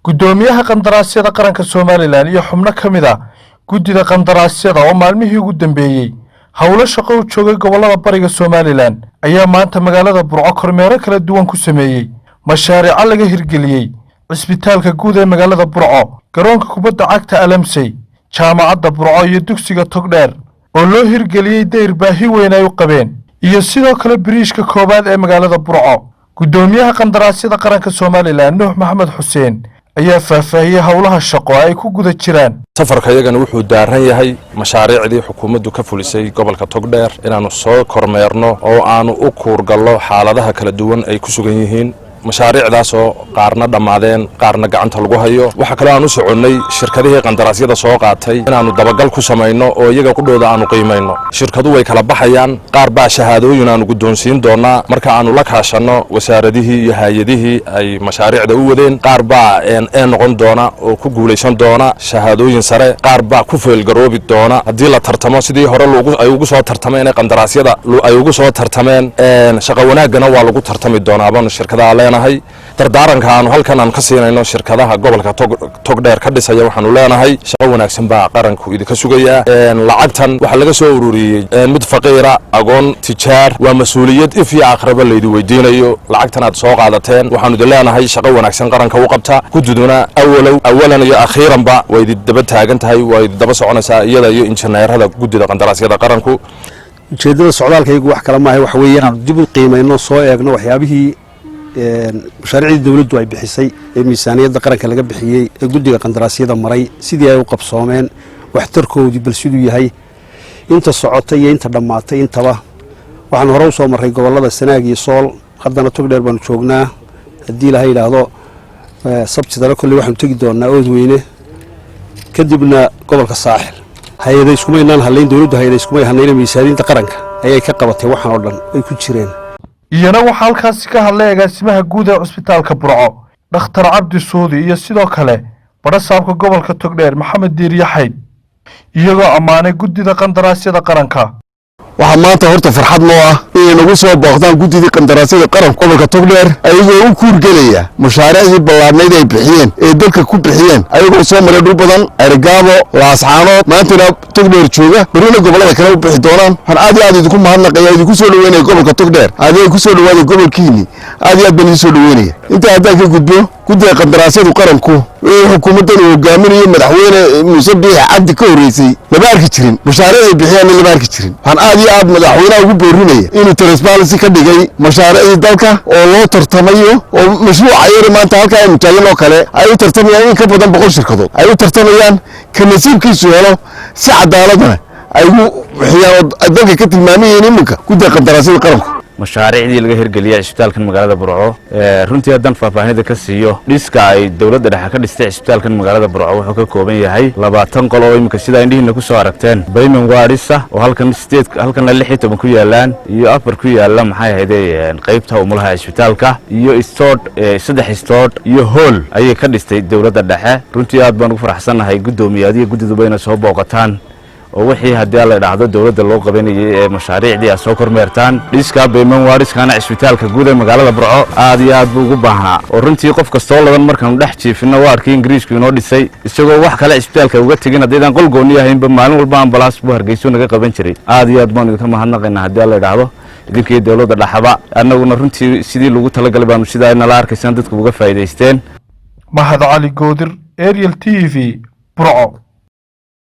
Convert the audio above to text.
gudoomiyaha qandaraasyada qaranka Soomaaliland iyo xubno kamida gudida qandaraasyada oo maalmihii ugu dambeeyay hawlo shaqo u joogay gobolada bariga Soomaaliland ayaa maanta magaalada Burco kormeero kala duwan ku sameeyay mashaariic laga hirgeliyay cisbitaalka guud ee magaalada Burco garoonka kubadda cagta Alamsey jaamacadda Burco iyo dugsiga Togdheer oo loo hirgeliyay dayr baahi weyn ay u qabeen iyo sidoo kale biriishka koobaad ee magaalada Burco gudoomiyaha qandaraasyada qaranka Soomaaliland Nuux Maxamed Xuseen ayaa faahfaahiyay hawlaha shaqo ay ku guda jiraan safarka iyagana wuxuu daaran yahay mashaariicdii xukuumaddu ka fulisay gobolka Togdheer inaanu soo kormeerno oo aanu u kuurgallo xaaladaha kala duwan ay ku sugan yihiin mashaariicdaas oo qaarna dhamaadeen qaarna gacanta lagu hayo waxa kale aan u soconnay shirkadihii qandaraasyada soo qaatay inaanu dabagal ku samayno oo iyaga qudhooda aanu qiimayno shirkadu way kala baxayaan qaar baa shahaadooyin aanu guddoonsiin doonaa marka aanu la kaashanno wasaaradihii iyo hay'adihii ay mashaariicda u wadeen qaar baa noqon doona oo ku guulaysan doona shahaadooyin sare qaar baa ku feelgaroobi doona haddii la tartamo sidii hore ay ugu soo tartameen qandaraasyada ay ugu soo tartameen shaqo wanaagana waa lagu tartami doonaa baan shirkadaha dardaaranka aanu halkan aan ka siinayno shirkadaha gobolka Togdheer ka dhisaya waxaanu leenahay shaqo wanaagsan baa qaranku idinka sugaya lacagtan waxa laga soo ururiyay mid faqiira agoon tijaar waa mas'uuliyad if iyo aqraba leedu weydiinayo lacagtan aad soo qaadateen waxaanu idin leenahay shaqo wanaagsan qaranka u qabta gududuna awalan iyo akhiran ba way daba taagan tahay way daba soconaysaa iyada iyo injineerada gudida qandaraasyada qaranku ujeedada socdaalkaygu wax kala maahay wax weeyaan dib u qiimeeyno soo eegno waxyaabihii mashaariicda dawladdu ay bixisay ee miisaaniyadda qaranka laga bixiyay ee guddiga qandaraasyada maray sidii ay u qabsoomeen waxtarkoodii bal siduu yahay inta socotay iyo inta dhammaatay intaba waxaan hore u soo marray gobollada Sanaag iyo Sool haddana Togdheer baanu joognaa haddii la yiraahdo sabtidana kulli waxaanu tagi doonaa Oodweyne kadibna gobolka Saaxil hay'adaha isku maynaan haleyn dawladdu hay'adaha isku maynaan miisaaniyadda qaranka ayay ka qabatay waxaan oo dhan ay ku jireen iyana waxa halkaas ka hadlay agaasimaha guud ee cisbitaalka Burco Dr. Cabdi Suudi iyo sidoo kale barasaabka gobolka Togdheer Maxamed Diir Yaxay iyagoo amaanay gudida qandaraasyada qaranka waxa maanta horta farxad noo ah inay nagu soo booqdaan gudida qandaraasyada qaranka gobolka Togdheer ayagoo u kuurgelaya mashaariicdii ballaarnayd ay bixiyeen ee dalka ku bixiyeen ayagoo soo maray dhul badan Argaabo Laascaanood maantana Togdheer jooga barina gobolada kale u bixi doonaan waxaan aad iyo aad idinku mahadnaqayaa idinku soo dhaweynay gobolka Togdheer aad ku soo dhawaada gobolkiini aad iyo aad baan idin soo dhaweynaya inta aad ka gudbo gudida qandaraasyada qaranku xukuumadda uu hogaaminayo madaxweyne Muuse Biixi Cabdi ka horeysay laba arki jirin mashaariicda bixiyaan laba arki jirin waxaan aad iyo aad madaxweynaha ugu boorinaya inuu transparency ka dhigay mashaariicda dalka oo loo tartamayo oo mashruuca yar maanta halka ay mutaayeen oo kale ay u tartamayaan in ka badan 100 shirkadood ay u tartamayaan ka nasiibkiisu helo si cadaalad ah ay u bixiyaan dalka ka tilmaamayeen iminka gudida qandaraasyada qaranku mashaariicdii laga hirgeliyay cisbitaalkan magaalada Burco runtii hadan faahfaahinada ka siiyo dhiska ay dawladda dhexe ka dhistay cisbitaalkan magaalada Burco wuxuu ka kooban yahay 20 qol oo imika sida indhihiina ku soo aragteen bayman waarisa oo halkan 16 ku yaalaan iyo 4 ku yaala maxay ahaydeen qaybta umulaha cisbitaalka iyo stood 3 stood iyo hall ayay ka dhistay dawladda dhexe runtii aad baan ugu faraxsanahay gudoomiyadiga gudiduba inay soo booqataan oo wixii hadii la dhaxdo dawladda loo qabanayay ee mashaariicdii soo kormeertaan dhiska bayman waariskana cisbitaalka guud ee magaalada Burco aad iyo aad buu ugu baahnaa oo runtii qof kasta ladan markaan dhex jiifino waarkii Ingiriisku inoo dhisay isagoo wax kale cisbitaalka uga tagin haddii qol gooni yahaynba maalin walba ambalaas buu Hargeysa naga qaban jiray aad iyo aad baan idinka mahadnaqaynaa hadii la dhaxdo idinkii dawladda dhaxaba annaguna runtii sidii lagu talagalay baanu sidaa in la arkaysan dadku uga faa'iideysteen Mahad Ali Goodir Ariel TV Burco